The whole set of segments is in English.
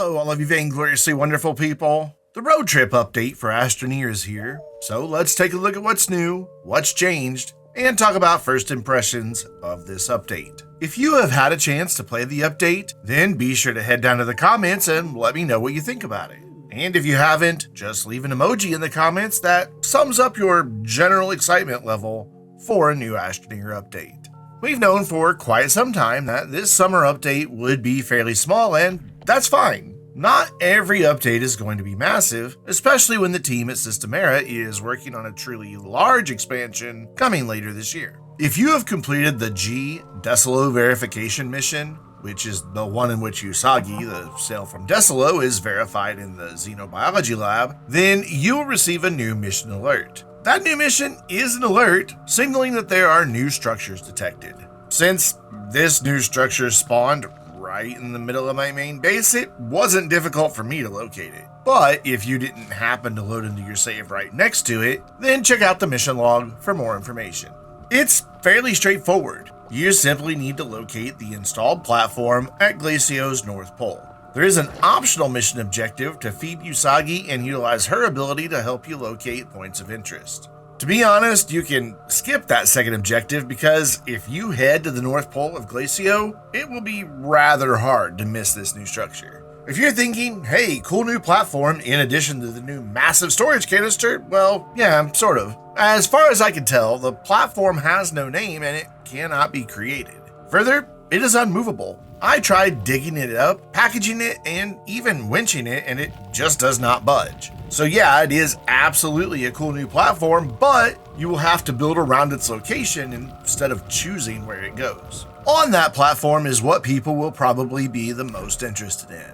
Hello, all of you vaingloriously wonderful people. The road trip update for Astroneer is here, so let's take a look at what's new, what's changed, and talk about first impressions of this update. If you have had a chance to play the update, then be sure to head down to the comments and let me know what you think about it. And if you haven't, just leave an emoji in the comments that sums up your general excitement level for a new Astroneer update. We've known for quite some time that this summer update would be fairly small, and that's fine. Not every update is going to be massive, especially when the team at Systemera is working on a truly large expansion coming later this year. If you have completed the G Decilo verification mission, which is the one in which Usagi, the sail from Decilo, is verified in the Xenobiology lab, then you will receive a new mission alert. That new mission is an alert signaling that there are new structures detected. Since this new structure spawned right in the middle of my main base, it wasn't difficult for me to locate it. But if you didn't happen to load into your save right next to it, then check out the mission log for more information. It's fairly straightforward. You simply need to locate the installed platform at Glacio's North Pole. There is an optional mission objective to feed Usagi and utilize her ability to help you locate points of interest. To be honest, you can skip that second objective because if you head to the North Pole of Glacio, it will be rather hard to miss this new structure. If you're thinking, hey, cool new platform in addition to the new massive storage canister, well, yeah, sort of. As far as I can tell, the platform has no name and it cannot be created. Further, it is unmovable. I tried digging it up, packaging it, and even winching it, and it just does not budge. So yeah, it is absolutely a cool new platform, but you will have to build around its location instead of choosing where it goes. On that platform is what people will probably be the most interested in: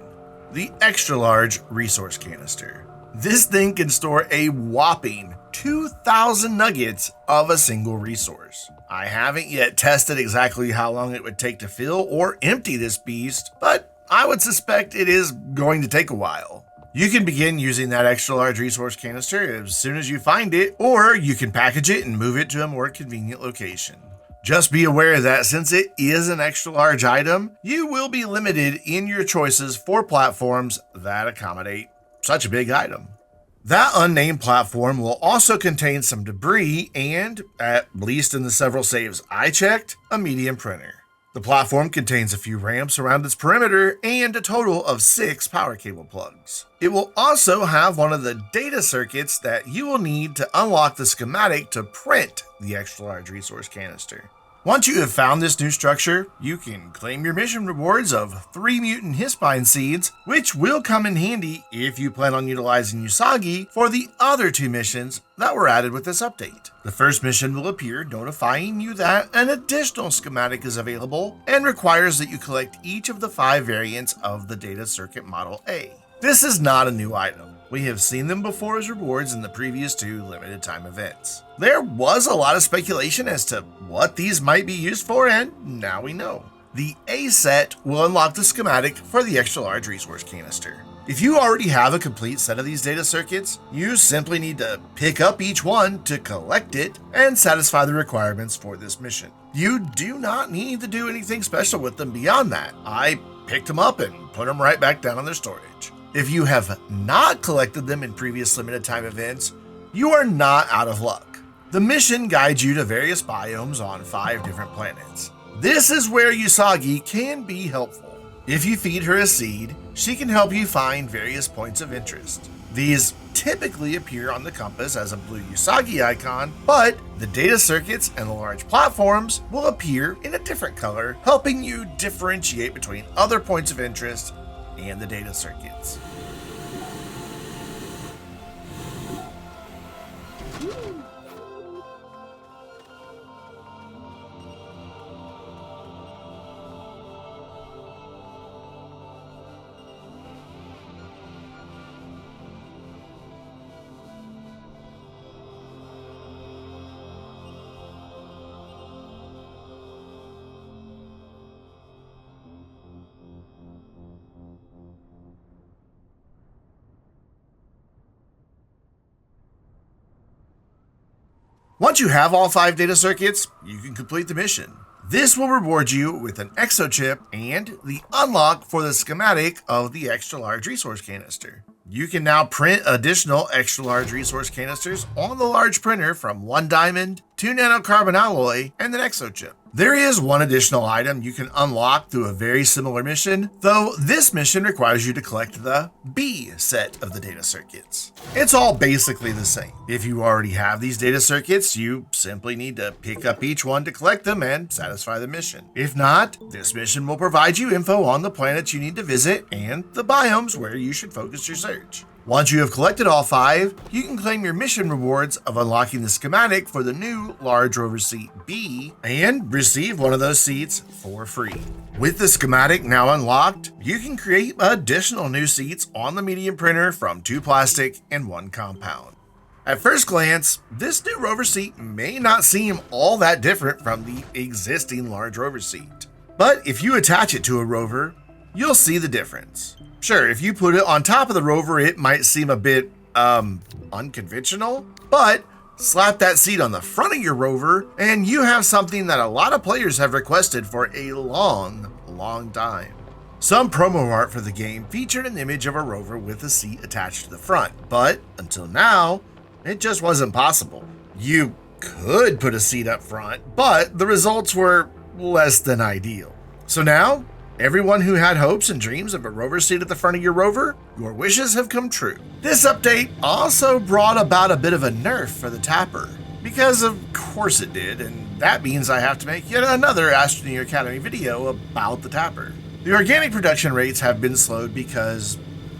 the extra large resource canister. This thing can store a whopping 2,000 nuggets of a single resource. I haven't yet tested exactly how long it would take to fill or empty this beast, but I would suspect it is going to take a while. You can begin using that extra large resource canister as soon as you find it, or you can package it and move it to a more convenient location. Just be aware that since it is an extra large item, you will be limited in your choices for platforms that accommodate such a big item. That unnamed platform will also contain some debris and, at least in the several saves I checked, a medium printer. The platform contains a few ramps around its perimeter and a total of 6 power cable plugs. It will also have one of the data circuits that you will need to unlock the schematic to print the extra large resource canister. Once you have found this new structure, you can claim your mission rewards of 3 mutant Hispine seeds, which will come in handy if you plan on utilizing Usagi for the other 2 missions that were added with this update. The first mission will appear notifying you that an additional schematic is available and requires that you collect each of the 5 variants of the data circuit model A. This is not a new item. We have seen them before as rewards in the previous 2 limited time events. There was a lot of speculation as to what these might be used for, and now we know. The A set will unlock the schematic for the extra large resource canister. If you already have a complete set of these data circuits, you simply need to pick up each one to collect it and satisfy the requirements for this mission. You do not need to do anything special with them beyond that. I picked them up and put them right back down on their storage. If you have not collected them in previous limited time events, you are not out of luck. The mission guides you to various biomes on 5 different planets. This is where Usagi can be helpful. If you feed her a seed, she can help you find various points of interest. These typically appear on the compass as a blue Usagi icon, but the data circuits and the large platforms will appear in a different color, helping you differentiate between other points of interest and the data circuits. Once you have all 5 data circuits, you can complete the mission. This will reward you with an exo chip and the unlock for the schematic of the extra large resource canister. You can now print additional extra large resource canisters on the large printer from 1 diamond, 2 nanocarbon alloy, and an exo chip. There is one additional item you can unlock through a very similar mission, though this mission requires you to collect the B set of the data circuits. It's all basically the same. If you already have these data circuits, you simply need to pick up each one to collect them and satisfy the mission. If not, this mission will provide you info on the planets you need to visit and the biomes where you should focus your search. Once you have collected all 5, you can claim your mission rewards of unlocking the schematic for the new Large Rover Seat B and receive one of those seats for free. With the schematic now unlocked, you can create additional new seats on the medium printer from 2 plastic and 1 compound. At first glance, this new Rover seat may not seem all that different from the existing Large Rover seat. But if you attach it to a Rover, you'll see the difference. Sure, if you put it on top of the Rover, it might seem a bit, unconventional, but slap that seat on the front of your Rover, and you have something that a lot of players have requested for a long time. Some promo art for the game featured an image of a Rover with a seat attached to the front, but until now, it just wasn't possible. You could put a seat up front, but the results were less than ideal. So now, everyone who had hopes and dreams of a Rover seat at the front of your Rover, your wishes have come true. This update also brought about a bit of a nerf for the Tapper, because of course it did, and that means I have to make yet another Astroneer Academy video about the Tapper. The organic production rates have been slowed because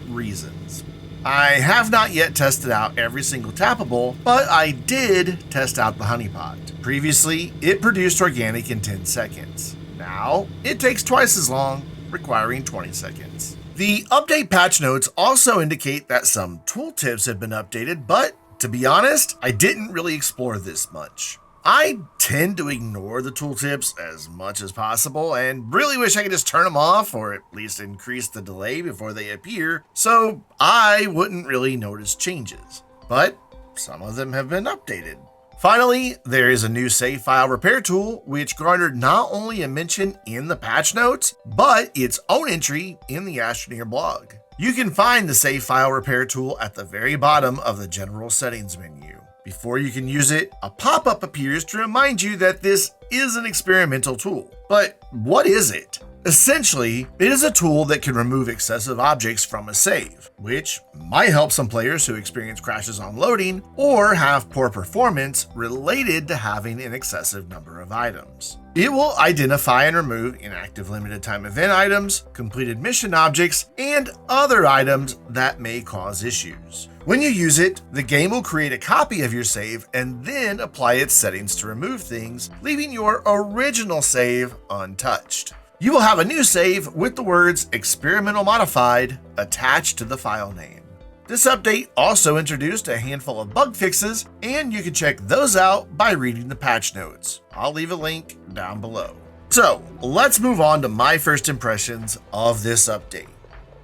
reasons. I have not yet tested out every single tappable, but I did test out the honeypot. Previously, it produced organic in 10 seconds. Now, it takes twice as long, requiring 20 seconds. The update patch notes also indicate that some tooltips have been updated, but to be honest, I didn't really explore this much. I tend to ignore the tooltips as much as possible and really wish I could just turn them off or at least increase the delay before they appear, so I wouldn't really notice changes. But some of them have been updated. Finally, there is a new save file repair tool, which garnered not only a mention in the patch notes, but its own entry in the Astroneer blog. You can find the save file repair tool at the very bottom of the general settings menu. Before you can use it, a pop-up appears to remind you that this is an experimental tool. But what is it? Essentially, it is a tool that can remove excessive objects from a save, which might help some players who experience crashes on loading or have poor performance related to having an excessive number of items. It will identify and remove inactive limited time event items, completed mission objects, and other items that may cause issues. When you use it, the game will create a copy of your save and then apply its settings to remove things, leaving your original save untouched. You will have a new save with the words experimental modified attached to the file name. This update also introduced a handful of bug fixes, and you can check those out by reading the patch notes. I'll leave a link down below. So let's move on to my first impressions of this update.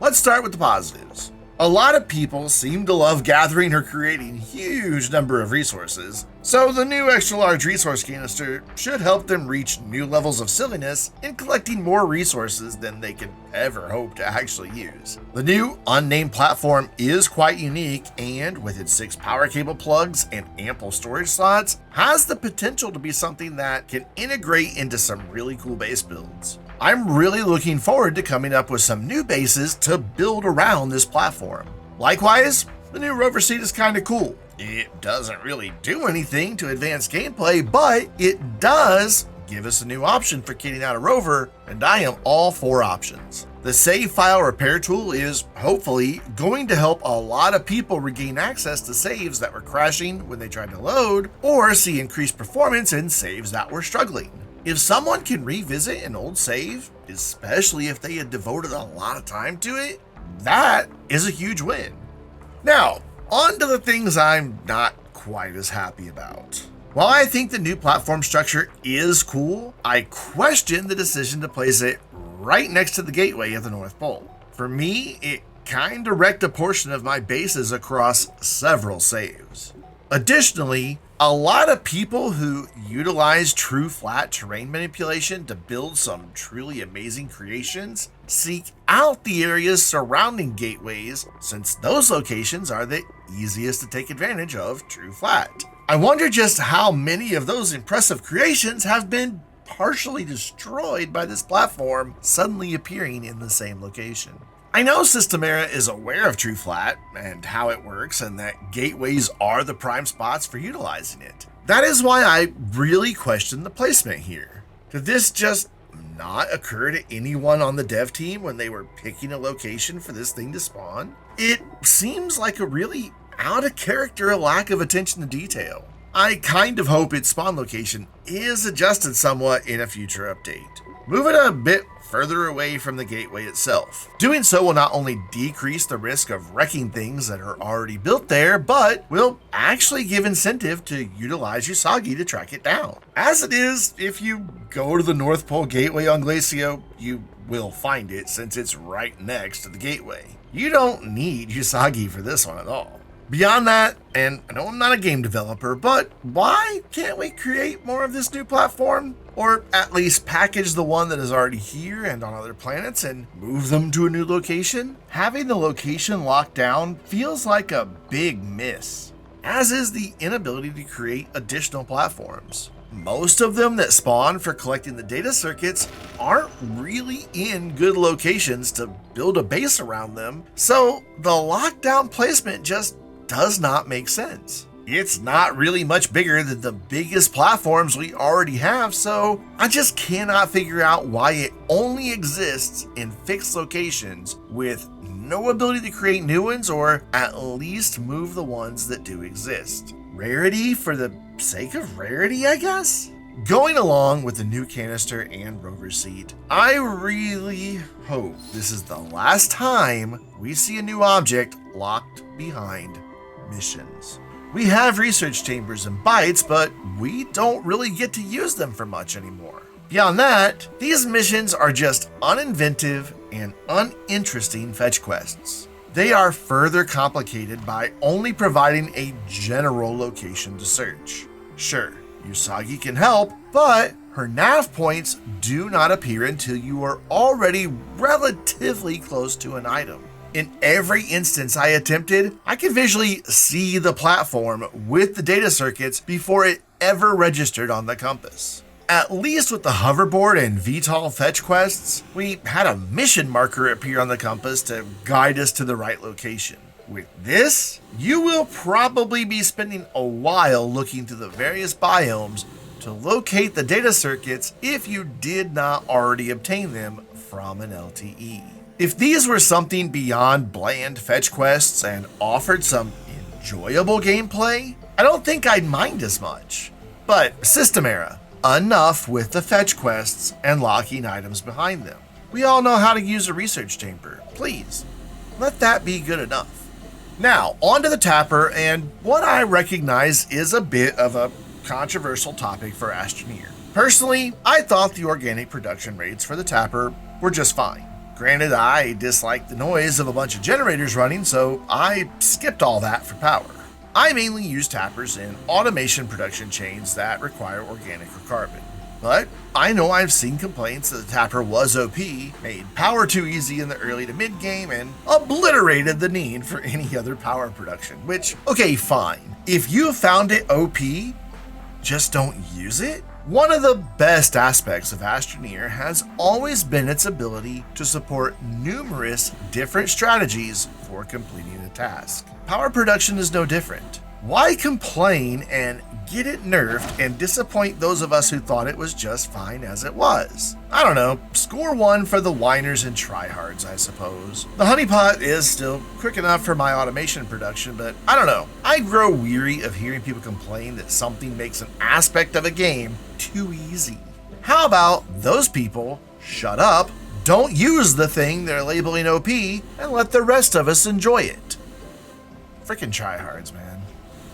Let's start with the positives. A lot of people seem to love gathering or creating huge number of resources, so the new extra large resource canister should help them reach new levels of silliness in collecting more resources than they could ever hope to actually use. The new unnamed platform is quite unique, and with its 6 power cable plugs and ample storage slots, has the potential to be something that can integrate into some really cool base builds. I'm really looking forward to coming up with some new bases to build around this platform. Likewise, the new Rover seat is kind of cool. It doesn't really do anything to advance gameplay, but it does give us a new option for kitting out a Rover, and I am all for options. The save file repair tool is hopefully going to help a lot of people regain access to saves that were crashing when they tried to load, or see increased performance in saves that were struggling. If someone can revisit an old save, especially if they had devoted a lot of time to it, that is a huge win. Now, on to the things I'm not quite as happy about. While I think the new platform structure is cool, I question the decision to place it right next to the gateway at the North Pole. For me, it kinda wrecked a portion of my bases across several saves. Additionally, a lot of people who utilize true flat terrain manipulation to build some truly amazing creations seek out the areas surrounding gateways, since those locations are the easiest to take advantage of true flat. I wonder just how many of those impressive creations have been partially destroyed by this platform suddenly appearing in the same location. I know Systemera is aware of true flat and how it works, and that gateways are the prime spots for utilizing it. That is why I really question the placement here. Did this just not occur to anyone on the dev team when they were picking a location for this thing to spawn? It seems like a really out of character lack of attention to detail. I kind of hope its spawn location is adjusted somewhat in a future update. Move it a bit further away from the gateway itself. Doing so will not only decrease the risk of wrecking things that are already built there, but will actually give incentive to utilize Usagi to track it down. As it is, if you go to the North Pole Gateway on Glacio, you will find it since it's right next to the gateway. You don't need Usagi for this one at all. Beyond that, and I know I'm not a game developer, but why can't we create more of this new platform? Or at least package the one that is already here and on other planets and move them to a new location? Having the location locked down feels like a big miss, as is the inability to create additional platforms. Most of them that spawn for collecting the data circuits aren't really in good locations to build a base around them, so the lockdown placement just does not make sense. It's not really much bigger than the biggest platforms we already have, so I just cannot figure out why it only exists in fixed locations with no ability to create new ones or at least move the ones that do exist. Rarity for the sake of rarity, I guess? Going along with the new canister and rover seat, I really hope this is the last time we see a new object locked behind missions. We have research chambers and bytes, but we don't really get to use them for much anymore. Beyond that, these missions are just uninventive and uninteresting fetch quests. They are further complicated by only providing a general location to search. Sure, Usagi can help, but her nav points do not appear until you are already relatively close to an item. In every instance I attempted, I could visually see the platform with the data circuits before it ever registered on the compass. At least with the hoverboard and VTOL fetch quests, we had a mission marker appear on the compass to guide us to the right location. With this, you will probably be spending a while looking through the various biomes to locate the data circuits if you did not already obtain them from an LTE. If these were something beyond bland fetch quests and offered some enjoyable gameplay, I don't think I'd mind as much. But Systemera, enough with the fetch quests and locking items behind them. We all know how to use a research chamber. Please, let that be good enough. Now, on to the Tapper and what I recognize is a bit of a controversial topic for Astroneer. Personally, I thought the organic production rates for the Tapper were just fine. Granted, I dislike the noise of a bunch of generators running, so I skipped all that for power. I mainly use tappers in automation production chains that require organic or carbon. But I know I've seen complaints that the Tapper was OP, made power too easy in the early to mid game, and obliterated the need for any other power production, which, okay, fine. If you found it OP, just don't use it? One of the best aspects of Astroneer has always been its ability to support numerous different strategies for completing a task. Power production is no different. Why complain and get it nerfed and disappoint those of us who thought it was just fine as it was? I don't know, score one for the whiners and tryhards, I suppose. The honeypot is still quick enough for my automation production, but I don't know. I grow weary of hearing people complain that something makes an aspect of a game too easy. How about those people shut up, don't use the thing they're labeling OP, and let the rest of us enjoy it? Frickin' tryhards, man.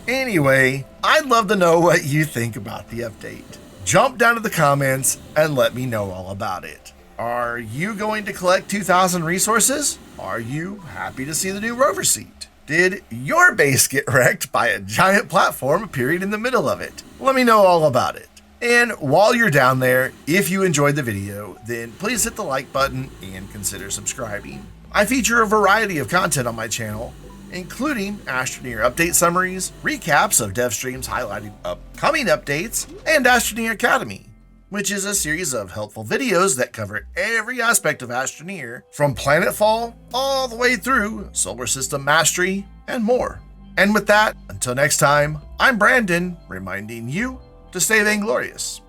Anyway, I'd love to know what you think about the update. Jump down to the comments and let me know all about it. Are you going to collect 2,000 resources? Are you happy to see the new rover seat? Did your base get wrecked by a giant platform appearing in the middle of it? Let me know all about it. And while you're down there, if you enjoyed the video, then please hit the like button and consider subscribing. I feature a variety of content on my channel, including Astroneer update summaries, recaps of dev streams highlighting upcoming updates, and Astroneer Academy, which is a series of helpful videos that cover every aspect of Astroneer, from planetfall all the way through solar system mastery and more. And with that, until next time, I'm Brandon, reminding you to stay vainglorious.